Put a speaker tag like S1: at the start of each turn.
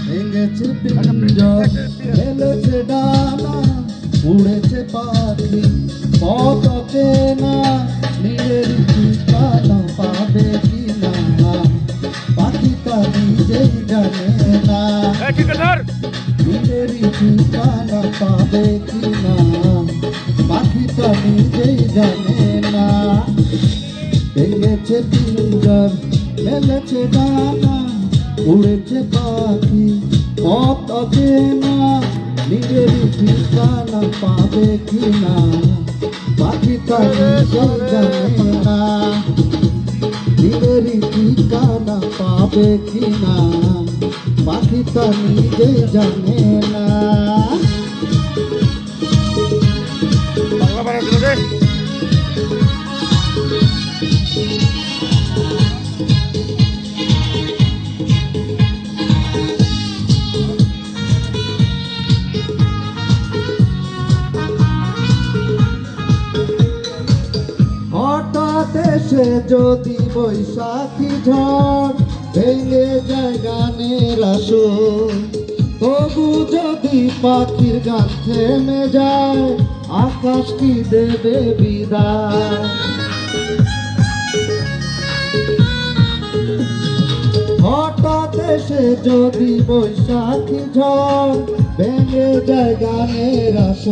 S1: ভেঙেছে পিঞ্জর ফেলেছে ডানা উড়েছে পাখি পথ চেনা নিজের ঠিকানা পাবে কিনা পাখিটা নিজেই জানে না নিজের ঠিকানা পাবে কিনা পাখিটা নিজেই জানে না ভেঙেছে পিঞ্জর ফেলেছে ডানা উড়েছে পাখি পথ চেনা নিজের ঠিকানা পাবে কিনা পাখিটা নিজেই জানে না নিজের ঠিকানা পাবে কিনা পাখিটা নিজেই জানে না। হঠাৎ এসে যদি বৈশাখী ঝড় ভেঙে যায় গানের আসর তবু যদি পাখির গান থেমে যায় আকাশ কি দেবে বিদায়। হঠাৎ এসে যদি বৈশাখী ঝড় ভেঙে যায় গানের আসর